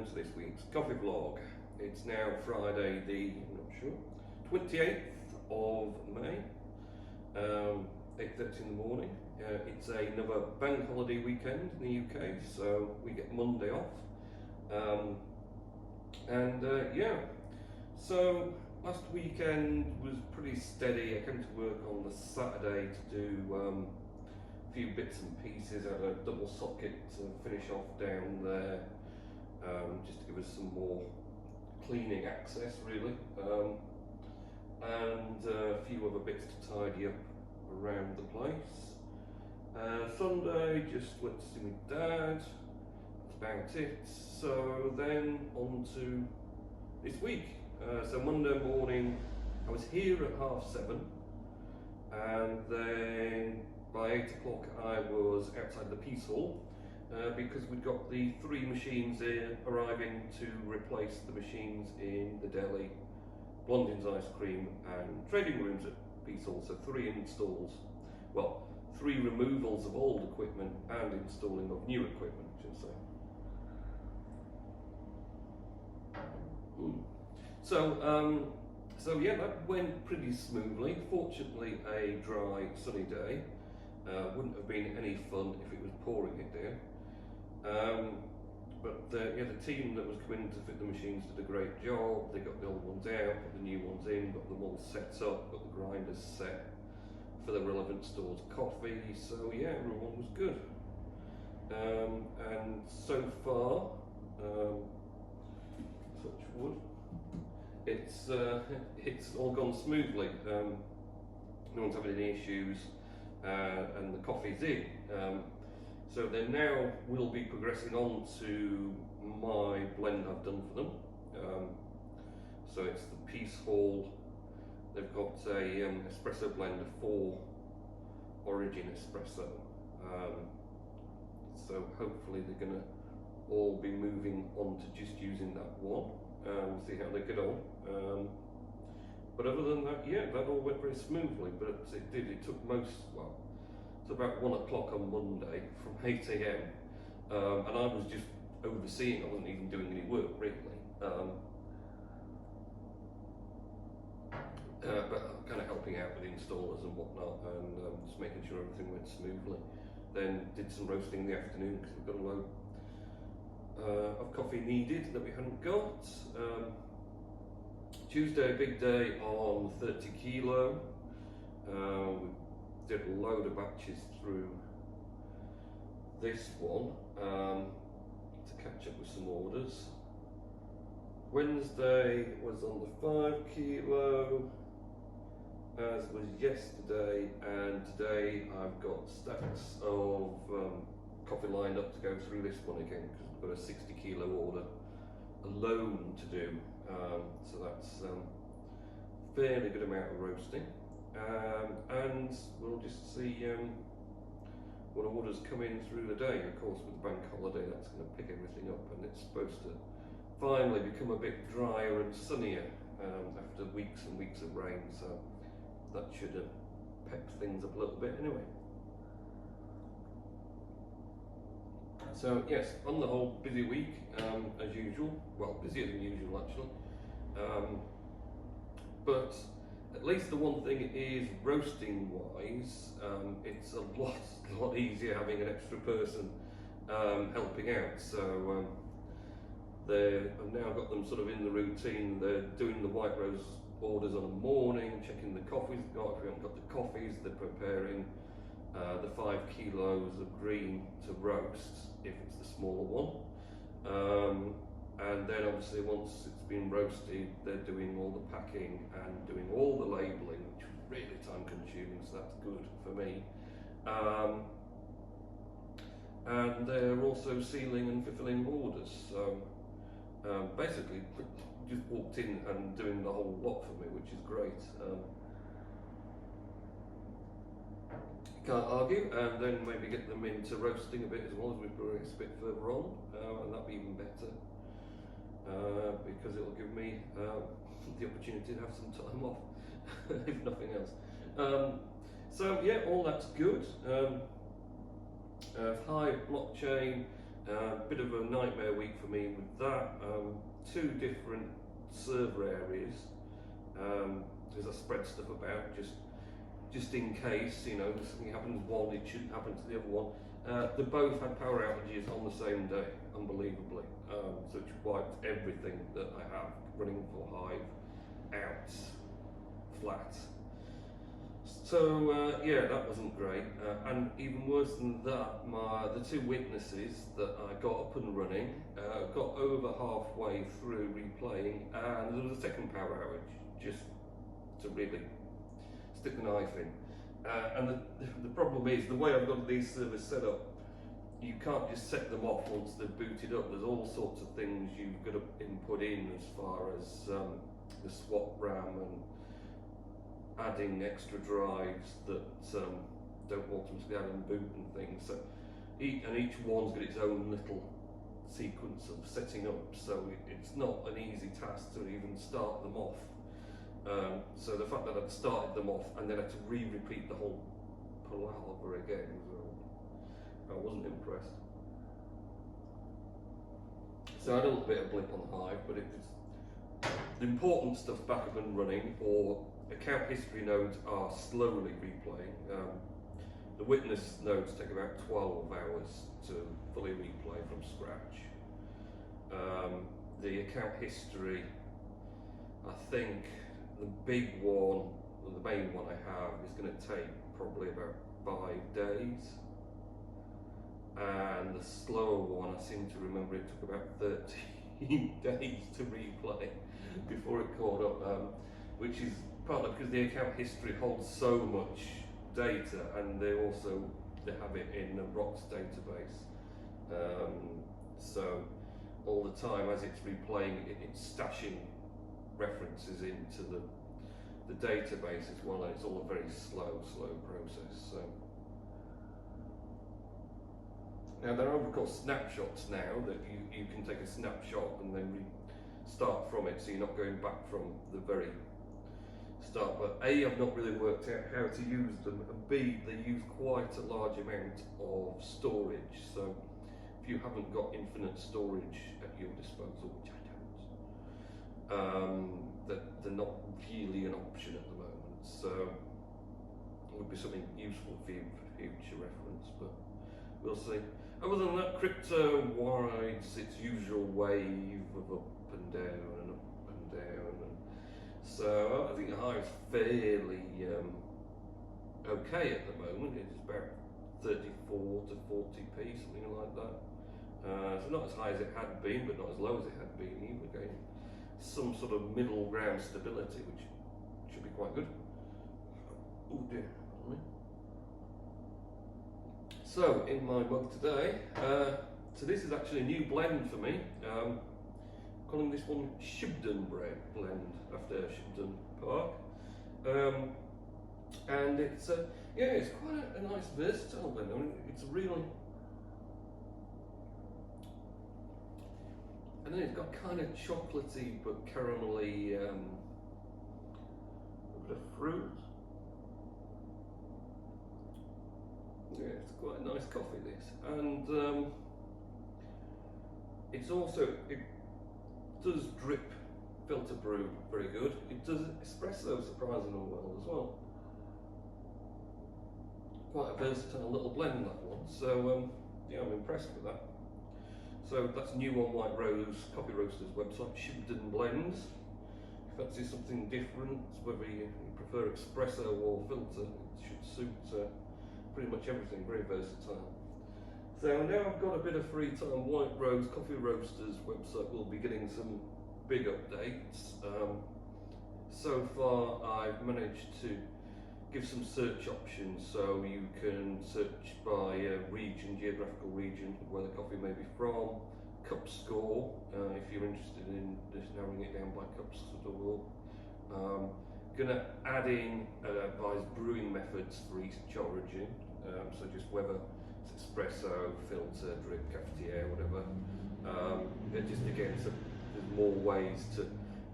return to this week's coffee vlog. It's now Friday the, I'm not sure, 28th of May, 8:30 in the morning. It's another bank holiday weekend in the UK, so we get Monday off. Yeah, so last weekend was pretty steady. I came to work on the Saturday to do a few bits and pieces. I had a double socket to finish off down there, just to give us some more cleaning access really, and a few other bits to tidy up around the place. Sunday just went to see my dad. That's about it. So then on to this week. So Monday morning I was here at 7:30, and then by 8 o'clock I was outside the Peace Hall because we'd got the 3 machines here arriving to replace the machines in the deli, Blondin's Ice Cream and trading rooms at Peace Hall. So 3 installs, well, 3 removals of old equipment and installing of new equipment, I should say. So yeah, that went pretty smoothly. Fortunately, a dry, sunny day. Wouldn't have been any fun if it was pouring it down. But the team that was coming to fit the machines did a great job. They got the old ones out, put the new ones in, got them all set up, got the grinders set for the relevant store's coffee. So yeah, everyone was good. And so far, touch wood, it's all gone smoothly. No one's having any issues, and the coffee's in. So they now will be progressing on to my blend I've done for them. So it's the Peace Hall. They've got a espresso blend of 4 Origin espresso. So hopefully they're going to all be moving on to just using that one. We'll see how they get on. But other than that, yeah, that all went very smoothly. But it took it's about 1 o'clock on Monday from 8 a.m. And I was just overseeing. I wasn't even doing any work really. But kind of helping out with installers and whatnot, and just making sure everything went smoothly. Then did some roasting in the afternoon because we've got a load of coffee needed that we hadn't got. Tuesday, big day on 30 kilo. We did a load of batches through this one to catch up with some orders. Wednesday was on the 5 kilo, as was yesterday, and today I've got stacks of coffee lined up to go through this one again because we've got a 60 kilo order alone to do. So that's a fairly good amount of roasting, and we'll just see what orders come in through the day. Of course, with the bank holiday, that's going to pick everything up, and it's supposed to finally become a bit drier and sunnier after weeks and weeks of rain, so that should have pepped things up a little bit anyway. So yes, on the whole, busy week as usual. Well, busier than usual actually. But at least the one thing is, roasting wise, it's a lot easier having an extra person helping out. So I've now got them sort of in the routine. They're doing the white rose orders on a morning, checking the coffees. If we haven't got the coffees, they're preparing the 5 kilos of green to roast if it's the smaller one. And then obviously once it's been roasted, they're doing all the packing and doing all the labelling, which was really time consuming, so that's good for me. And they're also sealing and fulfilling orders. So basically just walked in and doing the whole lot for me, which is great. Can't argue, and then maybe get them into roasting a bit as well as we progress a bit further on, and that'll be even better because it'll give me the opportunity to have some time off, if nothing else. So yeah, all that's good. Hive blockchain Bit of a nightmare week for me with that. Two different server areas, because I spread stuff about just in case, you know, something happens one, it shouldn't happen to the other one. They both had power outages on the same day, unbelievably. So it wiped everything that I have running for Hive out flat. So yeah, that wasn't great. And even worse than that, the two witnesses that I got up and running got over halfway through replaying, and there was a second power outage, just to really stick the knife in. And the problem is, the way I've got these servers set up, you can't just set them off once they're booted up. There's all sorts of things you've got to input in as far as the swap RAM and adding extra drives that don't automatically add and boot and things. So each one's got its own little sequence of setting up, so it's not an easy task to even start them off. So the fact that I'd started them off and then had to repeat the whole palaver again, I wasn't impressed. So I had a little bit of blip on the Hive, but it was the important stuff back up and running, or account history nodes are slowly replaying. The witness nodes take about 12 hours to fully replay from scratch. The account history, I think the big one, or the main one I have, is going to take probably about 5 days. And the slower one, I seem to remember it took about 13 days to replay before it caught up, which is partly because the account history holds so much data, and they have it in the ROX database. So all the time as it's replaying, it's stashing references into the database as well, and it's all a very slow process. So now there are of course snapshots now that you can take a snapshot and then start from it, so you're not going back from the very start. But A, I've not really worked out how to use them, and B, they use quite a large amount of storage. So if you haven't got infinite storage at your disposal, which I don't, that they're not really an option at the moment. So it would be something useful for you for future reference, but we'll see. Other than that, crypto rides its usual wave of up and down and up and down. So I think the Hive's fairly okay at the moment. It's about 34 to 40p, something like that. So not as high as it had been, but not as low as it had been either. Again, some sort of middle ground stability, which should be quite good. Oh dear, pardon me. So in my mug today, so this is actually a new blend for me. Calling this one Shibden blend after Shibden Park, and it's yeah, it's quite a nice versatile blend. I mean, it's really, and then it's got kind of chocolatey but caramelly, a bit of fruit. Yeah, it's quite a nice coffee this, and it's also, it does drip filter brew very good. It does espresso surprisingly well as well. Quite a versatile little blend, that one. So yeah, I'm impressed with that. So that's new on White Rose Coffee Roasters website, Shibden Blends. If you fancy something different, whether you prefer espresso or filter, it should suit pretty much everything, very versatile. So now I've got a bit of free time, White Rose Coffee Roasters website will be getting some big updates. So far I've managed to give some search options, so you can search by region, geographical region, where the coffee may be from, cup score, if you're interested in just narrowing it down by cup score. Gonna add in advised brewing methods for each origin, so just whether it's espresso, filter, drip, cafetiere, whatever. Just again, so there's more ways to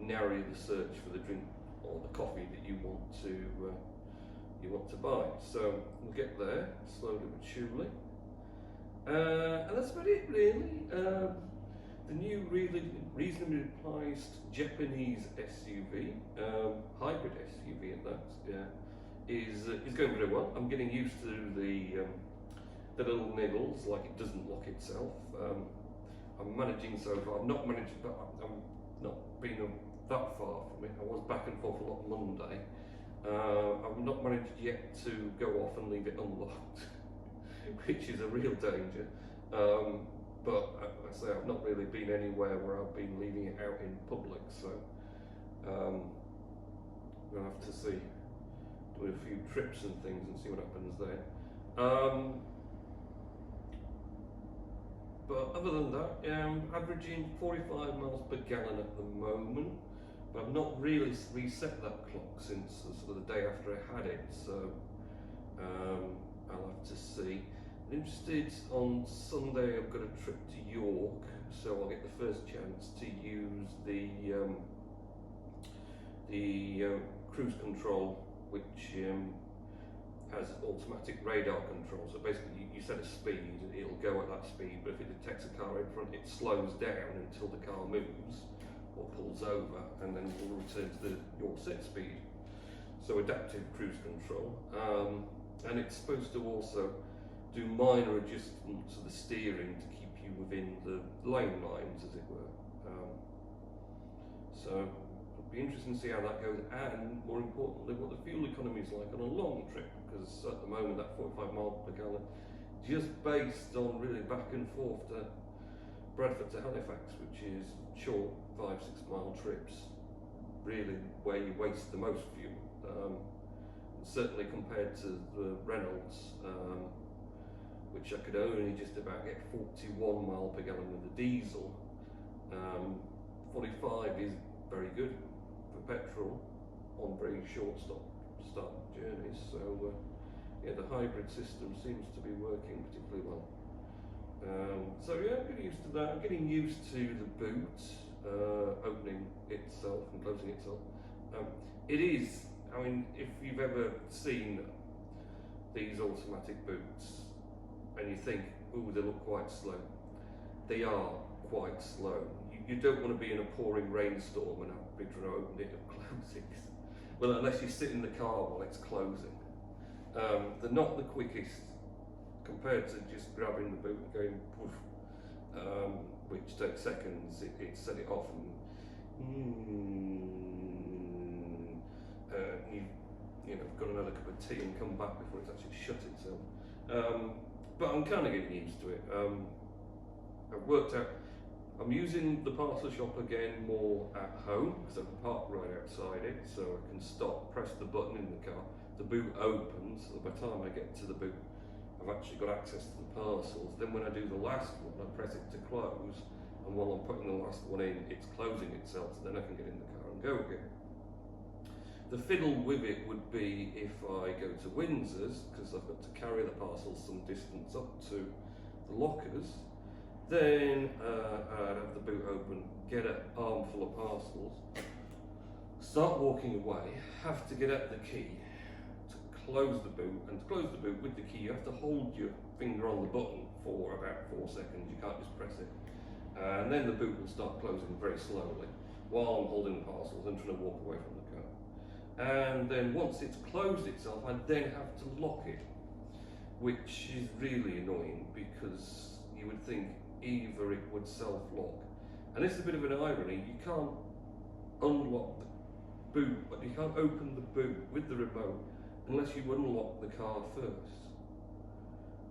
narrow the search for the drink or the coffee that you want to buy. So we'll get there slowly but surely. And that's about it, really. The new, really reasonably priced Japanese SUV, hybrid SUV at that, is going very well. I'm getting used to the little niggles, like it doesn't lock itself. I'm managing so far. I've not managed, but I'm not been that far from it. I was back and forth a lot Monday. I've not managed yet to go off and leave it unlocked, which is a real danger. But like I say, I've not really been anywhere where I've been leaving it out in public, so we'll have to see. Do a few trips and things and see what happens there. But other than that, I'm averaging 45 miles per gallon at the moment. But I've not really reset that clock since sort of the day after I had it, so I'll have to see. I'm interested, on Sunday I've got a trip to York, so I'll get the first chance to use the cruise control, which has automatic radar control. So basically you set a speed, it'll go at that speed, but if it detects a car in front, it slows down until the car moves or pulls over, and then it will return to your set speed. So adaptive cruise control, and it's supposed to also do minor adjustments to the steering to keep you within the lane lines, as it were. So it'll be interesting to see how that goes, and more importantly, what the fuel economy is like on a long trip, because at the moment that 45 miles per gallon, just based on really back and forth to Bradford to Halifax, which is short 5-6 mile trips, really where you waste the most fuel. Certainly compared to the Reynolds, which I could only just about get 41 mile per gallon with the diesel. 45 is very good for petrol on very short start journeys. So yeah, the hybrid system seems to be working particularly well. So yeah, I'm getting used to that. I'm getting used to the boot opening itself and closing itself. It is, I mean, if you've ever seen these automatic boots and you think, ooh, they look quite slow, they are quite slow. You don't want to be in a pouring rainstorm and have to be trying to open it and close it. Well, unless you sit in the car while it's closing. They're not the quickest compared to just grabbing the boot and going poof, which takes seconds. It set it off and you've got another cup of tea and come back before it's actually shut itself. But I'm kind of getting used to it. I've worked out, I'm using the parcel shop again more at home because I can park right outside it, so I can stop, press the button in the car, the boot opens, so by the time I get to the boot I've actually got access to the parcels. Then when I do the last one, I press it to close, and while I'm putting the last one in, it's closing itself, so then I can get in the car and go again. The fiddle with it would be if I go to Windsor's, because I've got to carry the parcels some distance up to the lockers. Then I'd have the boot open, get an armful of parcels, start walking away, have to get at the key to close the boot, and to close the boot with the key you have to hold your finger on the button for about 4 seconds, you can't just press it. And then the boot will start closing very slowly while I'm holding the parcels and trying to walk away from the car. And then once it's closed itself, I then have to lock it, which is really annoying because you would think either it would self-lock. And this is a bit of an irony, you can't unlock the boot, but you can't open the boot with the remote unless you unlock the car first.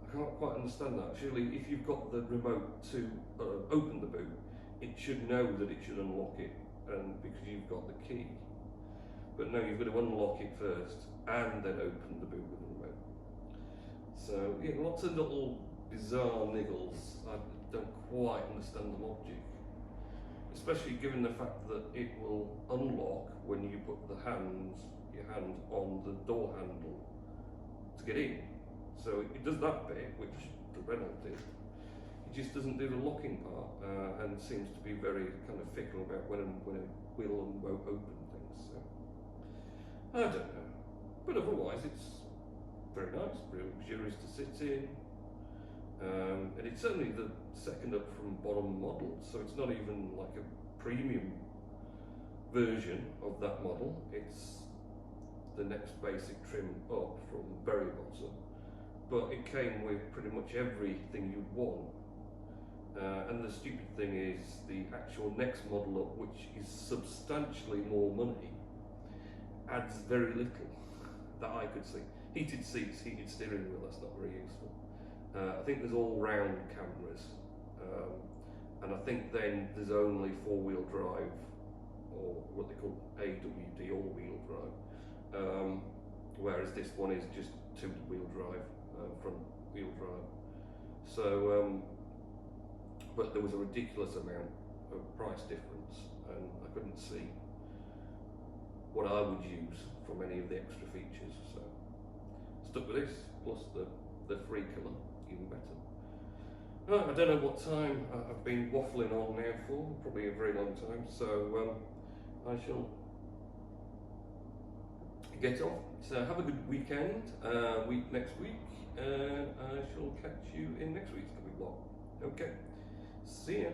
I can't quite understand that. Surely if you've got the remote to open the boot, it should know that it should unlock it, and because you've got the key. But no, you've got to unlock it first and then open the boot with the remote. So yeah, lots of little bizarre niggles. I don't quite understand the logic, especially given the fact that it will unlock when you put your hand on the door handle to get in. So it does that bit, which the Renault did. It just doesn't do the locking part, and seems to be very kind of fickle about when it will and won't open things. So I don't know, but otherwise it's very nice, real luxurious to sit in. and it's only the second up from bottom model, so it's not even like a premium version of that model. It's the next basic trim up from Berry Bottom, but it came with pretty much everything you'd want. And the stupid thing is the actual next model up, which is substantially more money, adds very little that I could see. Heated seats, heated steering wheel, that's not very useful. I think there's all-round cameras, and I think then there's only four-wheel drive, or what they call AWD, all-wheel drive, whereas this one is just two-wheel drive, front-wheel drive. So, but there was a ridiculous amount of price difference, and I couldn't see what I would use from any of the extra features. So, stuck with this, plus the free colour, even better. I don't know what time I've been waffling on now for, probably a very long time, so I shall get off. So have a good weekend, next week, and I shall catch you in next week's vlog. Okay, see ya.